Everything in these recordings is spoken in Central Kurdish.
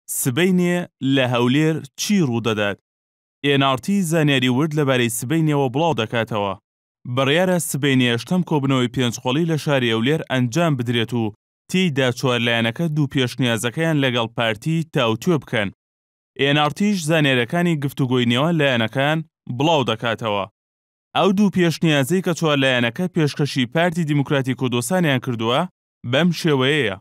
سبەینێ لە هەولێر چی ڕوودەدات؟ NRT زانیاری ورد لەبارەی سبەینێەوە بڵاو دەکاتەوە. بڕیارە سبەینی هەشتەم کۆبنەوەی پێنجقۆڵی لە شاری هەولێر ئەنجام بدرێت و تێیدا چوارلایەنەکە دوو پێشنیازەکەیان لەگەڵ پارتی تاوتوێ بکەن. NRTش زانیاریەکانی گفتوگۆی نێوان لایەنەکان بڵاو دەکاتەوە. ئەو دوو پێشنیازەی کە چوارلایەنەکە پێشکەشی پارتی دیموکراتی کوردستانیان کردووە بەم شێوەیەیە.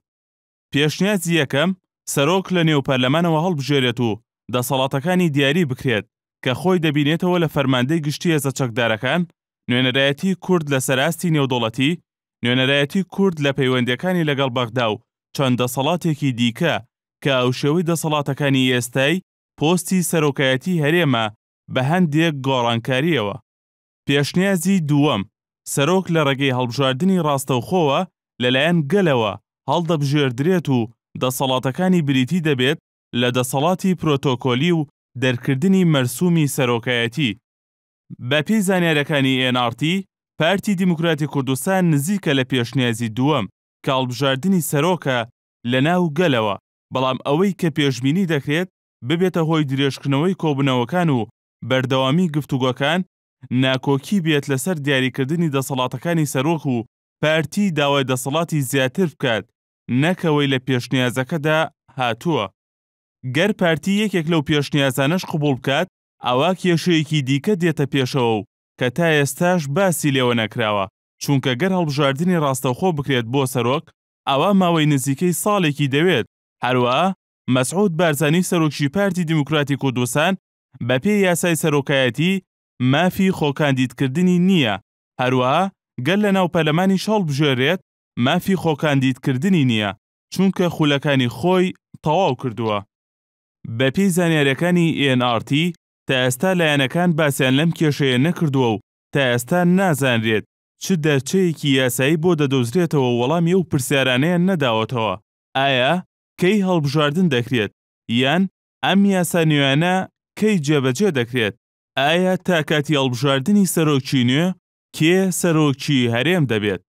پێشنیازی یەکەم سەرۆک لە نێو پەرلەمانەوە هەڵبژێرێت و دەسەڵاتەکانی دیاری بکرێت کە خۆی دەبینێتەوە لە فەرماندەی گشتی هێزە چەکدارەکان، نوێنەرایەتی کورد لە سەراستی نێودوڵەتی، نوێنەرایەتی کورد لە پەیوەندیەکانی لەگەڵ بەغدا و چەند دەسەڵاتێکی دیکە کە ئەو شێوەی دەسەڵاتەکانی ئێستای پۆستی سەرۆکایەتی هەرێمە بە هەندێک گۆڕانکاریەوە. پێشنیازی دووەم سەرۆک لە ڕێگەی هەڵبژاردننی ڕاستەوخۆوە لەلایەن گەلەوە هەڵدەبژێردرێت و دەسەڵاتەکانی بریتی دەبێت لە دەسەڵاتی پرۆتۆکۆلی و دەرکردنی مەرسومی سەرۆکایەتی. بە پێی زانیاریەکانی NRT پارتی دیموکراتی کوردستان نزیکە لە پێشنیازی دووەم کە هەڵبژاردننی سەرۆکە لە ناو گەلەوە، بەڵام ئەوەی کە پێشبینی دەکرێت ببێتە هۆی درێژکردنەوەی کۆبنەوەکان و بەردەوامی گفتوگۆکان ناکۆکی بێت لەسەر دیاریکردنی دەسەڵاتەکانی سەرۆک و پارتی داوای دەسەڵاتی زیاتر بکات نەکەوەی لە پێشنیازەکەدا هاتووە. گەر پارتی یەکێک لەو پێشنیازانەش قبوڵ بکات، ئەوە کێشەیەکی دیکە دێتە پێشەوە و کە تا ئێستاش باسی لێوە نەکراوە، چونکە گەر هەڵبژاردننی ڕاستەوخۆ بکرێت بۆ سەرۆک، ئەوە ماوەی نزیکەی ساڵێکی دەوێت. هەروەها مەسعود بارزانی سەرۆکی پارتی دیموکراتی کوردستان بە پێی یاسای سەرۆکایەتی مافی خۆکاندیدکردنی نییە. هەروەها گەر لە ناو پەرلەمانی هەڵبژێرێت مافی خۆکاندیدکردنی نییە، چونکە خولەکانی خۆی تەواو کردووە. بە پێی زانیاریەکانی NRT تا ئێستا لایەنەکان باسییان لەم کێشەیە نەکردووە و تا ئێستا نازانرێت چ دەرچەیەکی یاسایی بۆ دەدۆزرێتەوە وەڵامی ئەو پرسیارانەیان نەداوەتەوە. ئایا کەی هەڵبژاردن دەکرێت یان ئەم یاسا نوێیانە کەی جێبەجێ دەکرێت؟ ئایا تا کاتی هەڵبژاردننی سەرۆکی نوێ کێ سەرۆکی هەرێم دەبێت؟